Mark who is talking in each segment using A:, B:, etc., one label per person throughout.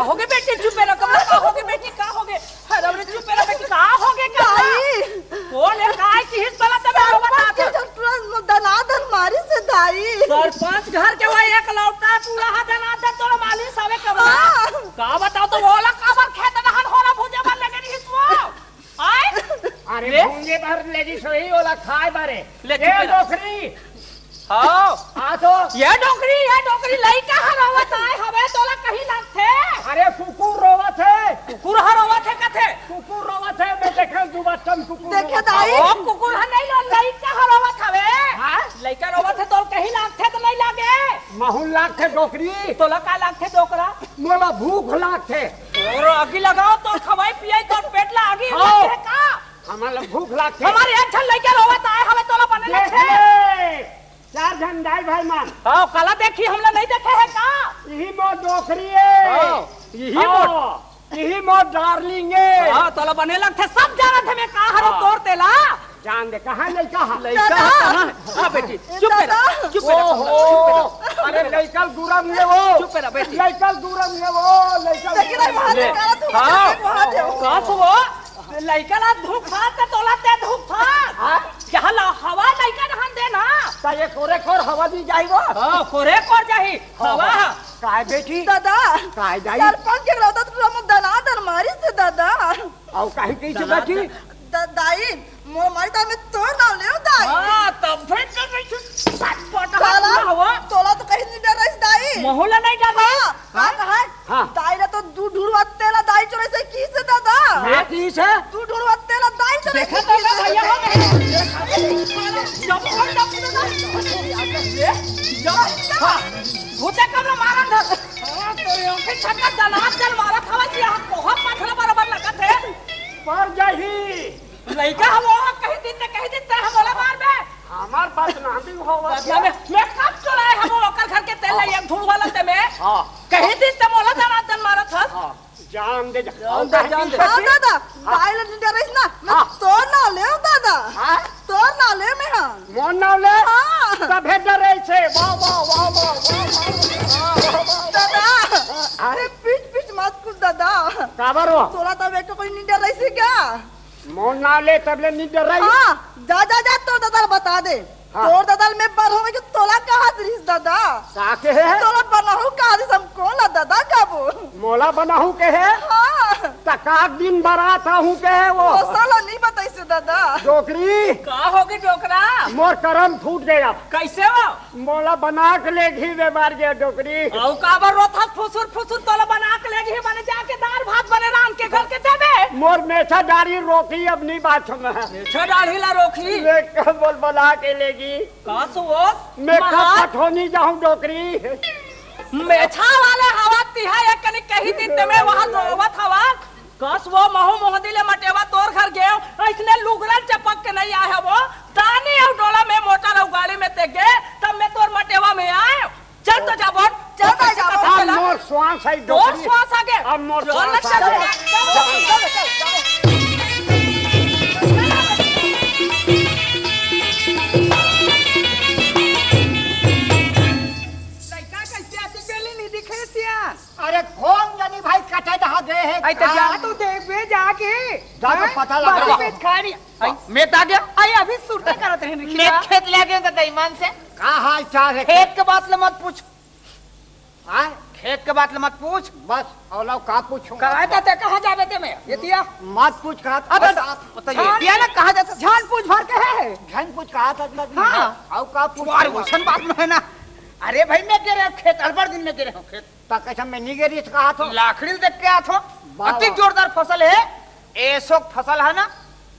A: होगे बेटी चुप रहो कमला का होगे बेटी का होगे अरे हमने चुप रहो बेटी का होगे का कौन है काय की हिस्सा तब बताते
B: तुरंत दनादन मारी से दाई
A: सरपंच घर के वो एक लौटा पूरा हाथ दनादन तोड़ माली सावे कमला का बताओ तो बोला काबर खेत दहन होला भुजे मार लगे हिस्सा आए
C: अरे भूंगे भर लेगी सोई वाला खाए बारे ये डोकरी
A: हां
C: आ तो
A: ये डोकरी लइका हरावत आए हवे तोला कहीं ना थे
C: अरे कुकुर रोवत है
A: कुकुर हरावत है कथे
C: कुकुर रोवत है मैं देखल दू बच्चन कुकुर
B: देखे दाई
A: ओ कुकुर ह नहीं लो लइका हरावत हवे हां लइका रोवत है तो कहीं ना थे तो नहीं लागे
C: महूल लाख थे डोकरी
A: तोला का लाग थे डोकरा
C: मोला भूख लाग थे
A: और आगी लगाओ तो खवाई पियाई तो पेट ला आगी लगते है का
C: हमारा भूख लाग थे
A: हमारे एक छन लइका रोवत आए हवे तोला बने थे
C: चार जन जाए भाई मान
A: हां कला देखी हमने नहीं देखे है का
C: यही मो डोकरी है यही मो डार्लिंग है
A: हां तोला बने लग थे सब जानत है मैं का हरो तोड़ तेला
C: जान दे कहां लइका
A: लइका कहां हां बेटी चुप रहो
C: अरे लइका दूरम ले वो
A: चुप रहो बेटी
C: लइका दूरम ले वो लइका
B: देखिए वहां से करा तू वहां जाओ
A: का वो लइका ला धूप खा त तोला ते धूप खा क्या ला हवा लइका नहन दे ना
C: ता ये कोरे कोर हवा दी जाईगो
A: हां कोरे कोर जाही हवा
C: काय बेटी
B: दादा
C: काय जाई
B: सरपंच के रहता तुरंत दनादन मारी से दादा
C: औ काहे कई से बेटी
B: दाई मोर मारी में तोड़ ना ले दाई
A: हां तब फिर तो सटपट
B: साला
A: हवा
B: तोला तो कहीं नहीं डर रही दाई
A: मोहला नहीं डर
B: हां कहां
C: हां
B: दाई ने तो दूध ढूंढवाते ला दाई चोरे से की से दादा
C: बेटी से
B: तू ढूंढवाते ला दाई चोरे
A: देखा तो ना भैया जब कोई ना भूते कब मारा था तो यों के छक्का दनात चल मारा था कि यहां कोहा पाथला बराबर लगत है
C: पर जाही
A: लइका हम कहीं दिन हम बोला मार में
C: हमार बात ना भी होवा
A: मैं कब चलाए हम ओकर घर के तेल लइया धूल वाला ते में
C: हां
A: कहीं दिन ते मोला दनात मारा था
C: हां जान दे
A: जान दे
B: हां दादा दाई ने डर रही ना मैं तोड़ ना ले दादा
C: हां
B: तोड़ ना ले मैं हां
C: मोन ना ले
B: हां
C: तब डर रही छे वाह वाह वाह
B: दादा अरे पीठ मत कुछ दादा
C: काबरो
B: तोला तो बेटो कोई नहीं डर रही से क्या
C: मोन ना ले तब ले नहीं डर रही
B: हां जा तो दादा बता दे तोड़ दादा में पर हो कि तोला कहां दरिस दादा
C: साके है
B: तोला बनाहु कहां दरिस हम कौन ला दादा काबू
C: मोला बनाहू के है
B: हां
C: तकाक दिन बारात हूं के है वो
B: साला नहीं बताई से दादा
C: डोकरी
A: का होगी डोकरा
C: मोर करम फूट गया
A: कैसे हो
C: मोला बना के ले घी में मार गया डोकरी
A: औ काबर रोथा फुसुर तोला बना के ले घी बने जाके दाल भात बने राम के घर के देबे
C: मोर मेछा डारी रोकी अब नहीं बात में
A: मेछा डाढ़ी ला रोकी
C: ले बोल बना के लेगी
A: का सुओ
C: मैं कठोनी जाऊं डोकरी
A: मेछा वाले हवा तिहा एक कनी कहीं दिन ते में वहां रोवत हवा कस वो महू मोहदिले मटेवा तोर घर गए इसने लुगरन चपक के नहीं आया वो दानी और डोला में मोटर और गाड़ी में ते गए तब मैं तोर मटेवा में आए चल तो जा बोल चल जा
C: मोर श्वास है
A: दो
C: डोकरी
A: श्वास आगे
C: अब मोर श्वास आगे अरे कौन जानी भाई कटे दहा गए हैं
A: आई तो जा तू देख बे जाके
C: जाके पता लगा
A: पेट खाड़ी मैं ता गया आई अभी सुरते करत है
D: मैं खेत ले गया था ईमान से
C: का हाल चाल है
D: खेत के बात ले मत पूछ
C: हां
D: खेत के बात ले मत पूछ
C: बस औला का पूछूं
A: कहता ते कहां जावे ते मैं ये दिया
C: मत पूछ कहा
D: अब बताइए दिया ना कहा जाता
A: झान पूछ भर के है
C: घन कुछ कहा था
D: हां
C: औ का पूछ
D: और वसन बात में है ना अरे भाई मैं कह रहा हूं खेत हड़बड़ दिन में कह रहा हूं खेत
C: ता कैसा मैं निगेरी से कहा था
D: लाखड़ी देख के आया था अति जोरदार फसल है ऐसो फसल है ना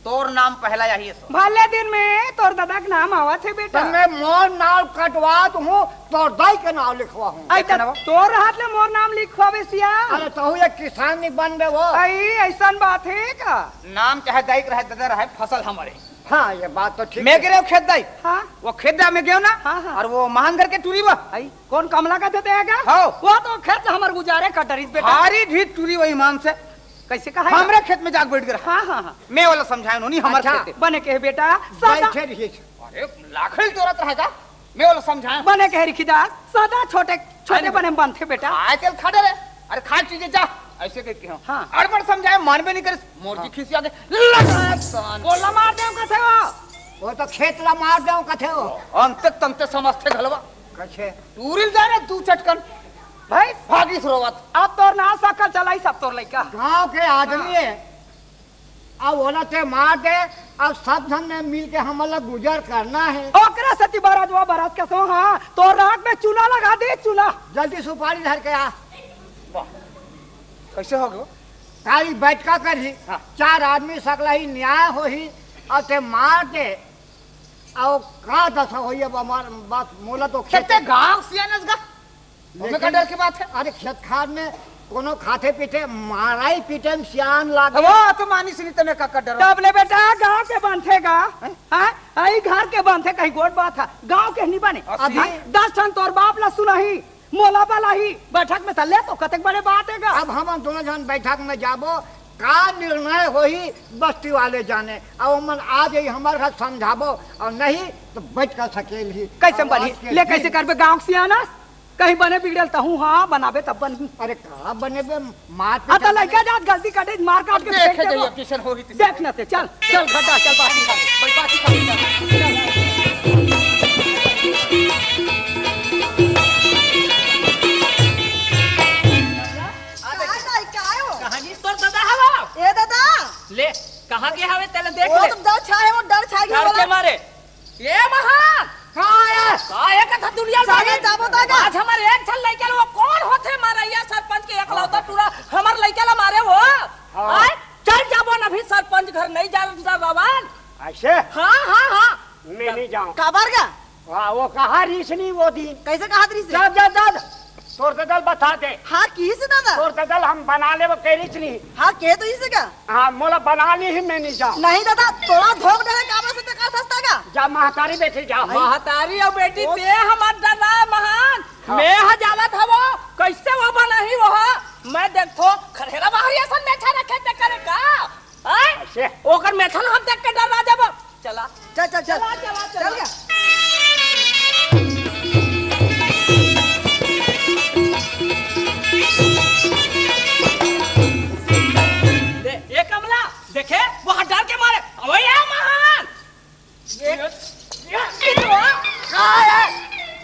D: तोर नाम पहला यही सो
A: भले दिन में तोर दादा के नाम आवत है बेटा
C: मैं मोर नाम कटवात हूं तोर दाई के नाम लिखवा हूं
A: आई तोर हाथ ले मोर नाम लिखवावे सिया
C: अरे तो ये किसान नहीं बन रहे वो
A: आई ऐसा बात है का
D: नाम चाहे दाई रहे दादा रहे फसल हमारे
C: हाँ ये बात तो ठीक
D: मैं कह रहा हूँ खेत दाई
A: हाँ
D: वो खेत दाई में गया ना
A: हाँ।
D: और वो महानगर के टूरी वो
A: आई कौन कमला का देते हैं क्या
D: हाँ।
A: वो तो खेत हमार गुजारे कटरीस बेटा
D: हारी ढीठ टूरी वो ईमान से
A: कैसे कहा
D: हमरे खेत में जाके बैठ गया
A: हाँ
D: मैं वाला समझाया उन्होंने हमारे
C: अच्छा।
D: खेत
A: बने के बेटा
C: बैठे रहिए
D: अरे लाखड़ी जरूरत रहेगा मैं वाला समझाया
A: बने के रिखीदार सदा छोटे छोटे बने बनते बेटा
D: आजकल खड़े रहे अरे खा चीजें जा ऐसे कह के हो
C: हाँ।
D: अड़बड़ समझाए मानबे नहीं करे मोरजी खिसी आगे लगा सन
A: बोला मार दे कथे
C: वो तो खेत ला मार दो कथे हो
D: अंत तंत समझते घलवा
C: कछे
D: टूरिल जा रे तू चटकन भाई भागी सुरवत
A: अब तोर ना सकल चलाई सब तोर लइका
C: गांव के आदमी है अब बोला ते मार दे अब सब धन में मिल के हम लोग गुजर करना है
A: ओकरा सती बारात वो बारात के सो हां तो रात में चूल्हा लगा दे चूल्हा
C: जल्दी सुपारी धर के आ
D: कैसे हो गयो
C: तारी बैठका करी
D: हाँ।
C: 4 आदमी सकला ही न्याय हो ही और ते मार दे और का दशा होई अब हमार बात मोला तो
D: खेते गांव सियानस गा हमें का डर की बात है
C: अरे खेत खाद में कोनो खाते पीटे माराई पीटे में सियान लागे
D: वो तो मानी सुनी तने का डर
A: तब ले बेटा गांव के बांधेगा हां आई घर के बांधे कहीं गोट बात है गांव के नहीं बने
D: अभी
A: 10 टन तोर बाप ला सुनाही मोला बलाही बैठक में तले तो कतक बड़े बात हैगा
C: अब हम दोनों जन बैठक में जाबो का निर्णय होई बस्ती वाले जाने अब मन आ जाई हमारे घर समझाबो और नहीं तो बैठ कर सकेल ही
A: कैसे
C: अब
A: बनी
C: आज के
A: ले
C: दिन-
A: कैसे करबे गांव से आना कहीं बने बिगड़ल तहू हां बनाबे तब बन
C: अरे का बने बे मार
A: आता लड़का जात गलती काटे मार काट के फेंक
D: देखे
A: देबो।
D: जाइए किशन हो ही
A: देखना ते चल चल खड्डा चल बाती कर भाई बाती कर
B: काय हो
A: कहानी तोर दादा हवा
B: ए दादा
A: ले कहां के हवे तेले देख
B: वो
A: ले
B: तुम जाओ छाए वो डर छा गया
A: डर के मारे ये महान काय का दुनिया
B: सागे जाबो दादा
A: आज हमारे एक छल लइका वो कौन होथे मारैया सरपंच के एकलौता टूरा हमर लइका ला मारे वो आय चल जाबो ना भी सरपंच घर नहीं जा रवान
C: ऐसे
A: हां हां हां
C: मैं नहीं जाऊं
B: काबर का
C: वाह वो कहा रीसनी वो दिन
B: कैसे कहा तरी से
C: जा जा जा तोर दल बता दे
B: हाँ की से दादा
C: तोर दल हम बना ले वो कैरिस नहीं
B: हाँ के तो इसे का
C: हाँ मोला बना ली ही मैं नहीं जाऊं
B: नहीं दादा थोड़ा धोख डरे काबर से का सस्ता का
C: जा महतारी बैठी जा
A: महतारी और बेटी ते हमर डरा महान
C: हाँ।
A: मैं हजावत हवो कैसे वो बनाही वो मैं देखो खरेरा बाहर ऐसा मेछा रखे ते करे का आय
C: ऐसे
A: ओकर मेछन हम देख के डर जाब चला
B: चल चल चल
A: चला चला चला
B: चल गया
A: दे ये कमला देखे वो डर के मारे ओए ये महान ये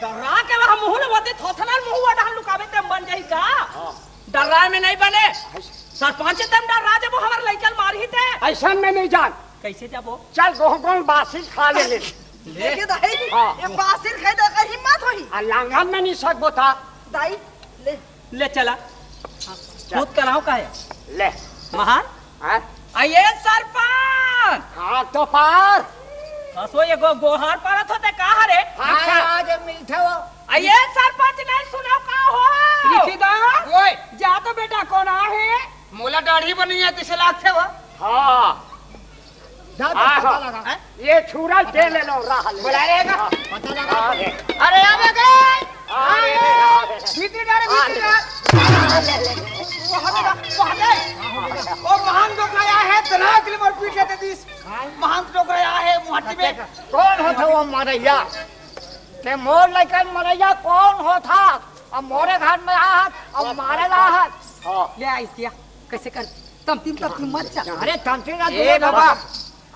A: डरा के वहां मुंह ने बोते थोथनल मुंह डाल लुकावे ते बन जाई का डरा में नहीं बने सरपंच तम डर राजे वो हमर लइकल मारी ते
C: ऐसा में नहीं जान
A: कैसे जाबो
C: चल गोहगोन बासी खा ले ले
B: देखिए दाई
C: हाँ।
B: ये बासिर खाई का हिम्मत होई
C: आ लांगन में नहीं सकबो था
B: दाई ले
A: ले चला खुद कराओ का है
C: ले
A: महान
C: हाँ
A: आइए सरपंच
C: हाँ तो पार
A: हसो ये गोहार पारत होते कहा रे
C: हाँ आज मिलते हो
A: आइए सरपंच नहीं सुनो का हो
D: लिखीदार ओए
A: जा तो बेटा कौन है
D: मोला दाढ़ी बनी है तिसे लागते हो
C: हाँ जा तो
D: हाँ,
C: पता
D: हाँ।
C: लगा ये छुरा दे ले लो रहा ले
D: बुला रहेगा
C: पता लगा
D: अरे आवे गए
C: भीतर डाले
D: ओ महान डोकराया है तना किलोमीटर पीछे ते दिस महान डोकराया है मुहट्टी में
C: कौन होता वो मरैया ते मोर लेकर मरैया कौन होता अब मोरे घर में आहत अब मारे लाहत हाँ
A: ले आई किया कैसे कर तम मत जा
C: अरे तंत्री ना
D: ए बाबा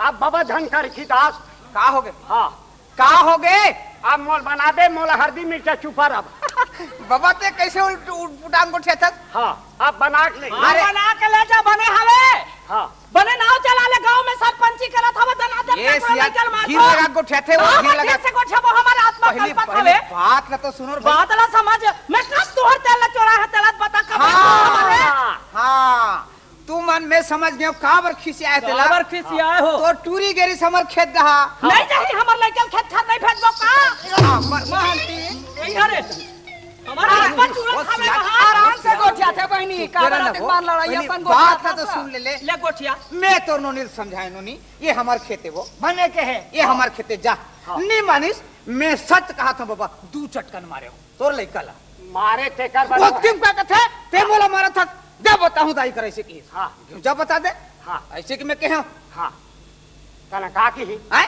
C: अब बाबा धन कर की दास
D: का हो गए
C: हाँ
D: का हो गए
C: अब मोल बना दे मोल हल्दी मिर्चा चुपा अब
D: बाबा ते कैसे उठांग को ठेथक
C: हाँ अब बना के ले
A: अरे बना के ले जा बने हवे
C: हाँ
A: बने नाव चला ले गांव में सरपंची करत हवे तना दे
D: ये सिया घीर लगा को ठेथे वो घीर लगा
A: कैसे को छबो हमारा आत्मा
D: पहली
A: कल्पत
D: पहली
A: हवे
D: बात ना तो सुनो रे भाई।
A: बात ला समझ मैं कब तोहर तेल चोरा है तेल बता कब हमारे
D: हाँ तू मन में समझ गयो काबर खिसिया है तेला
A: बराबर खिसियाए हो
D: तो टूरी गेरी समर खेत दहा
A: नहीं जाही हमर लइकल खेत खाद नहीं फेंकबो का
D: महंती
A: यही हरे हमारा आत्मा चूरा खावे आराम से गोठिया थे बहनी काबर तक मार लड़ाई अपन
D: बात ना तो सुन ले
A: ले गोठिया
D: मैं तो नोनी समझाए नोनी ये हमार खेते वो
C: बने के है
D: ये हमार खेते जा नहीं मानिस मैं सच कहा था बाबा दू चटकन मारे हो तोर लइका ला
C: मारे ते कर
D: वो तुम क्या कहते ते बोला मारा था जब बताऊं दाई कर ऐसे की
C: हाँ
D: जब बता दे
C: हाँ
D: ऐसे कि मैं कहा
C: हाँ तना का की ही
D: आय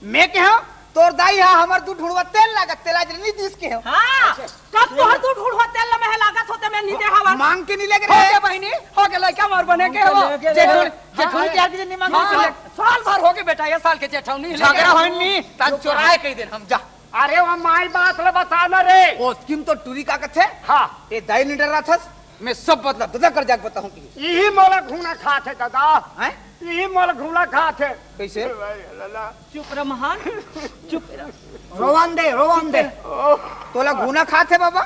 D: मैं कहा तोर दाई हा हमर तू ढूंढवा तेल लागत तेला जनी दिस के हो
A: हाँ कब तोहर तू ढूंढवा तेल में है लागत होते मैं नीचे हवा
D: मांग के नहीं लग
A: हो
D: रहे
A: गया बहनी हो गया लड़का मोर बने के हो
D: जेठौनी क्या की नहीं मांग
A: हाँ, साल भर हो गए बेटा ये साल के जेठौनी
D: झगड़ा होन नहीं ता चोराए कई दिन हम जा
C: अरे वो माई बात ले बताना रे।
D: ओ स्कीम तो टूरी का कथे
C: हाँ
D: ए दाई नहीं डर रहा था मैं सब बदला दादा कर जाके बताऊं कि
C: यही मोला घूना खाते दादा,
D: हैं
C: यही मोला घूना खाते।
D: कैसे
A: चुप रह महान चुप रह
C: रोवन दे
D: तोला घुना खाते बाबा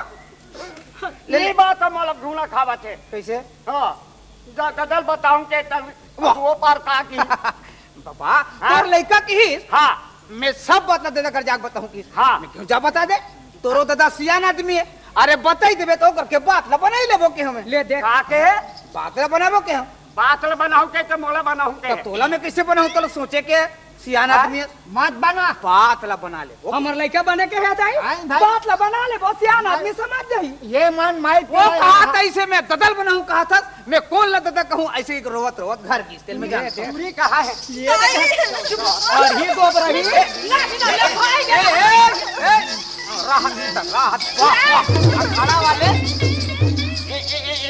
C: यही बात है मोला घूना खावते।
D: कैसे
C: हाँ जा कदल बताऊं के तब वो पार का की।
D: बाबा तोर लड़का की ही
C: हाँ
D: मैं सब बता दादा कर जाके बताऊं कि
C: हाँ।
D: मैं क्यों जा बता दे तोरो दादा सियान आदमी है अरे बताई देबे तो करके बात ला बनाई लेबो के हमें
A: ले देख
C: का के
D: बात ला बनाबो के हम
C: बात ले बनाऊं के तो मोला बनाऊं के।
D: तो तोला में कैसे बनाऊं तो सोचे के सियान आदमी है
C: मत बना
D: बात ला बना ले
A: हमर लड़का बने के है जाई
C: आई भाई।
A: बात ला बना ले बहुत सियान आदमी समझ जाई
C: ये मन माई
D: वो कहा था इसे मैं ददल बनाऊं कहा था मैं कौन ला दादा कहूं ऐसे ही रोवत रोवत घर की तेल में जान
C: पूरी कहा है
A: और ही गोबर रही
D: राहत खाना वाले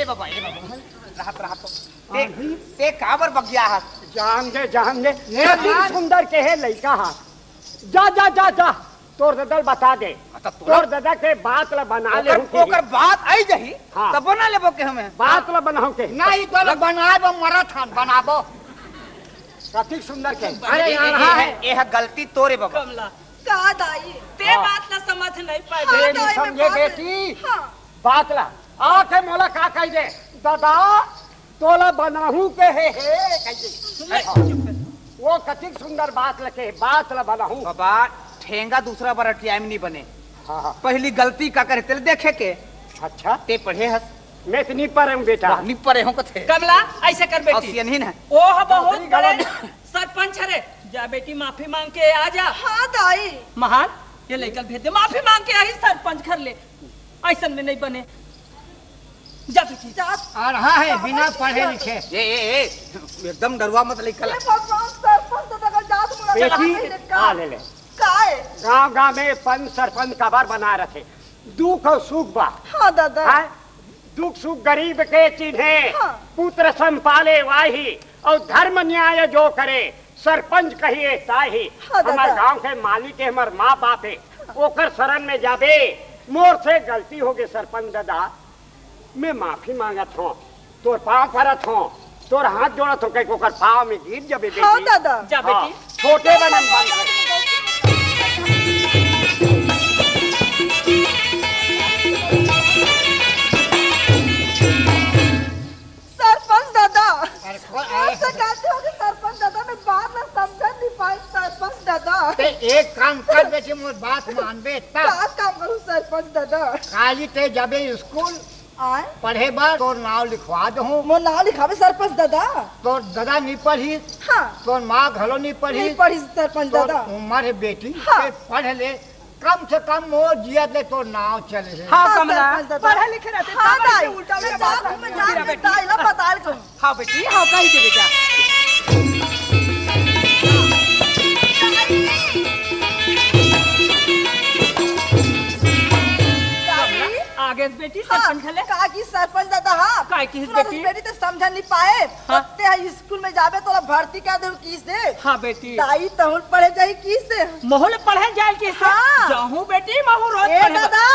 D: ए बाबा राहत तो ते काबर बग गया है
C: जान दे ये सुंदर के है लड़का हा। जा जा जा जा तोर ददल बता दे तोर दादा के बात ला बना ले
D: ओकर बात आई जही
C: हाँ।
D: तब बना लेबो के हमें
C: बात ला बनाऊ के नहीं तो बनाबो मराठन बनाबो कथी सुंदर के। अरे यहाँ है
D: ये गलती तोरे बाबा
A: कमला
B: का दाई
A: ते बात ला समझ नहीं पाए
B: हाँ,
C: ये
B: दाई,
C: नहीं
B: मैं
C: समझे
B: बात-
C: बेटी
B: हाँ।
C: बात ला आके मोला का कह दे दादा तोला बनाहू के है कह वो कथी सुंदर बात लके बात ला बनाहू।
D: बाबा ठेंगा दूसरा बार टाइम नहीं बने
C: हाँ हाँ
D: पहली गलती का करे तेरे देखे के
C: अच्छा
D: ते पढ़े हस
C: मैं तो नहीं पर हूँ बेटा।
D: नहीं पढ़े हो कथे
A: कमला ऐसे कर बेटी
D: ऑप्शन ही ना
A: ओ हा बहुत बड़े सरपंच रे जा बेटी माफी मांग के आ जा
B: हाँ दाई
A: महान ये लेकर भेज दे माफी मांग के आई सरपंच कर ले ऐसा में नहीं बने जा बेटी
B: जा
C: आ रहा है बिना पढ़े लिखे।
D: ए एकदम डरवा मत लिखल
B: ये भगवान सरपंच दादा का जात मुड़ा
C: बेटी आ ले ले
B: काए
C: गांव गांव में पंच सरपंच का बार बना रखे दुख और सुख बा
B: हाँ दादा
C: है दुख सुख गरीब के चिन्हे
B: हाँ।
C: पुत्र संपाले वाही और धर्म न्याय जो करे सरपंच कहिए ताही।
B: हाँ, दादा।
C: हमार गांव के मालिक है हमार माँ बाप है ओकर शरण में जाबे मोर से गलती हो गई सरपंच दादा मैं माफी मांगत हूँ तोर पाँव परत हूँ तोर हाथ जोड़त हूँ कहीं ओकर पाँव में गिर जाबे बेटी।
B: हाँ दादा
A: जा
C: हाँ,
A: बेटी
C: छोटे बनम बंद कर।
B: सरपंच दादा ऐसे कहते हो कि सरपंच दादा मैं बात ना समझ नहीं पाई सरपंच दादा
C: ते एक काम कर बेटी मोर बात मानबे तब
B: क्या काम करूँ सरपंच दादा
C: काली ते जाबे स्कूल
B: आए
C: पढ़े बार तोर नाम लिखवा दहूँ
B: मोर नाम लिखावे सरपंच दादा
C: तोर दादा नहीं पढ़ी
B: हाँ
C: तोर माँ घलो नहीं पढ़ी
B: नहीं पढ़ी सरपंच
C: तोर
B: दादा
C: उम्र है बेटी
B: हाँ।
C: ते पढ़ ले कम से कम मोर जियत ले तोर नाव चले रे।
A: हाँ
B: हाँ,
A: कमला
B: सरपंच दादा।
A: पढ़े लिखे रहते
B: हाँ
A: तब ऐसे
B: दाई
A: उल्टा
B: मैं
A: उल्टा बात
B: जाऊँ, मैं
A: करती
B: जाऊँ,
A: बेटी
B: दाई ला बता कहूँ
A: हाँ बेटी हाँ कही दे बेटा
B: दादी
A: आगे से बेटी
B: हाँ,
A: सरपंच खले
B: कहा कि सरपंच दादा हाँ
A: काय की
B: सुनो,
A: बेटी?
B: बेटी तो समझ नहीं पाए
A: हाँ।
B: ते हाई स्कूल में जाबे तोला भर्ती कर दे किस दे
A: हाँ बेटी
B: दाई तहुल पढ़े जाई किस से
A: मोहल पढ़े जाए के
B: हाँ।
A: जाहूँ बेटी महू रोज
B: ए
A: पढ़े
B: दादा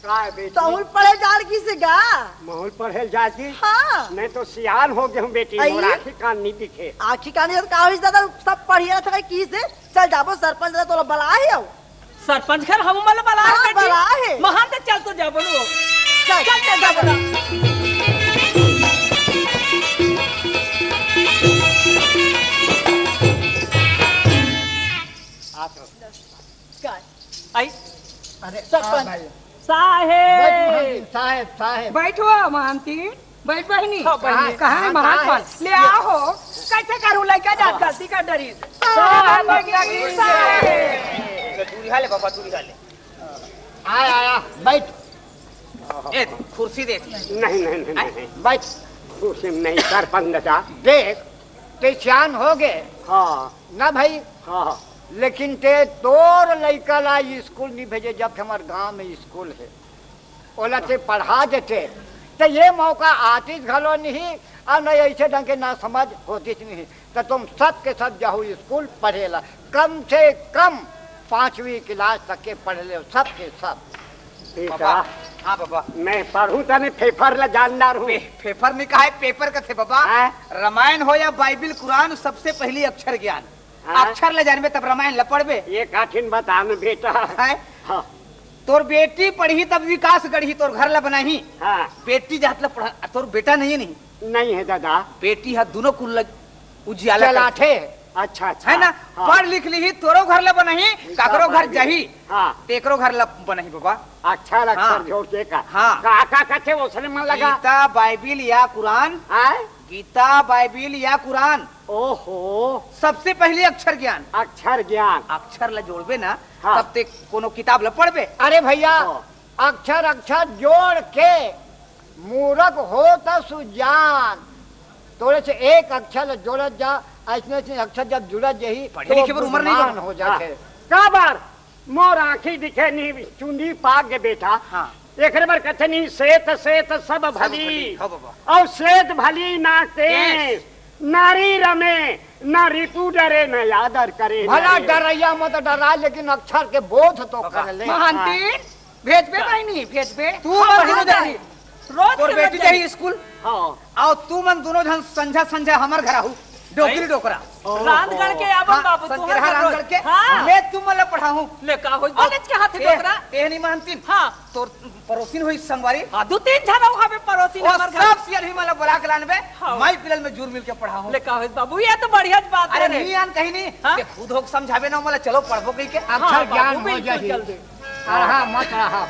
C: काय बेटी
B: तहुल पढ़े जाल किस से गा
C: माहौल पढ़े जाती
B: हाँ
C: मैं तो सियान हो गया हूँ बेटी
B: आई?
C: मोर आँखी कान नहीं दिखे।
B: आखी कहानी का होइस दादा सब पढ़िया था किस से चल जाबो सरपंच दादा तोला बला है आओ
A: सरपंच घर हम मल बला
B: हाँ,
A: है
B: बला है।
A: बेटी महान तो चल तो जा बोलो
B: चल
A: चल चल जा बोलो आई
C: अरे
A: सरपंच।
C: भाई
A: साहेब
C: साहेब साहेब
A: बैठो महंती बैठ बहनी
C: कहाँ
A: कहाँ है महान
C: है?
A: पाल ले आओ कैसे करूँ लड़का जात गलती का डरी साहेब
D: दूरी हाले बाबा दूरी हाले
C: आया आया बैठ
D: ए कुर्सी दे
C: नहीं नहीं नहीं नहीं बैठ कुर्सी में नहीं सरपंच दादा देख ते सियान हो गए हाँ ना भाई हाँ लेकिन ते तोर लड़का ला स्कूल नहीं भेजे जब हमारे गांव में स्कूल है ओला ते पढ़ा देते तो ये मौका आती घलो नहीं और नहीं ऐसे ढंग के ना समझ होती नहीं तो तुम सब के सब जाओ स्कूल पढ़ेला कम से कम 5वीं क्लास तक के पढ़ ले सब के सब।
D: बाबा हाँ बाबा
C: मैं पढ़ूं तने पेपर ला जानदार हूँ।
D: पेपर में कहा है पेपर का थे बाबा। रामायण हो या बाइबिल कुरान सबसे पहली अक्षर ज्ञान। अक्षर ले जानबे तब रामायण ला पढ़बे।
C: ये कठिन बताना बेटा
D: है हाँ। तोर बेटी पढ़ी तब विकास गढ़ी तोर घर ला बनाही।
C: हाँ।
D: बेटी जात ला पढ़ा तोर बेटा नहीं है
C: नहीं है दादा
D: बेटी है दोनों कुल उजियाला
C: चलाठे। अच्छा अच्छा
D: है ना
C: हाँ।
D: पढ़ लिख ली तोरो घर ला बनाही काकरो घर जही
C: हाँ
D: तेकरो घर ला बनाही बाबा।
C: अच्छा अक्षर जोड़ के का
D: हाँ
C: काका कथे उसने मन लगा
D: गीता बाइबिल या कुरान। गीता बाइबिल या कुरान।
C: ओहो
D: सबसे पहले अक्षर ज्ञान।
C: अक्षर ज्ञान
D: अक्षर ला जोड़बे ना
C: हाँ।
D: तब ते कोनो किताब ला पढ़बे।
C: अरे भैया अक्षर अक्षर जोड़ के मूर्ख हो तो सुजान थोड़े से एक अक्षर जोड़त जा ऐसने से अक्षर जब जुड़त जही
D: पढ़े लिखे पर उम्र नहीं
C: हो जाते। का बार मोर आंखी दिखे नहीं चुंदी पाग के बेटा
D: हाँ।
C: एक बार कथे नहीं सेत सेत सब भली
D: हाँ बाबा।
C: और सेत भली ना तेज नारी रमे ना ऋतु डरे न यादर करे भला डरैया मत डरा लेकिन अक्षर के बोध तो कर ले।
D: महांती भेजबे भाई नहीं भेजबे तू
A: हाँ,
D: पढ़ी
A: हाँ,
D: जाही
A: रोज
D: तोर
A: के
D: बेटी
A: रोज
D: जाही स्कूल।
C: हाँ
D: आओ तू मन दोनों जन संझा संझा हमर घर आऊ डोकरी डोकरा
A: रांधगढ़ के आबम बाबू तू
D: संकेरा रामगढ़ के
A: हाँ
D: मैं तुम मला पढ़ाऊं
A: ले का होई कॉलेज के हाथे डोकरा
D: तेहनी महंती
A: हाँ
D: तोर पड़ोसिन होई संगवारी
A: हाँ 2-3 जन वहां पे पड़ोसी
D: और
A: हमर घर
D: सब सियल ही मला बुला के लानबे
A: हाँ।
D: माई पिलल में जुर मिल के पढ़ाऊं।
A: ले का होई बाबू ये तो बढ़िया बात है
D: अरे नहीं आन कहीं नहीं
A: हाँ?
D: के खुद होक समझावे ना मला चलो पढ़बो कहीं के
C: अक्षर ज्ञान
A: बाबू,
C: हो
A: बिल्कुल
C: जाही
A: जल्दी।
C: हाँ मत रहा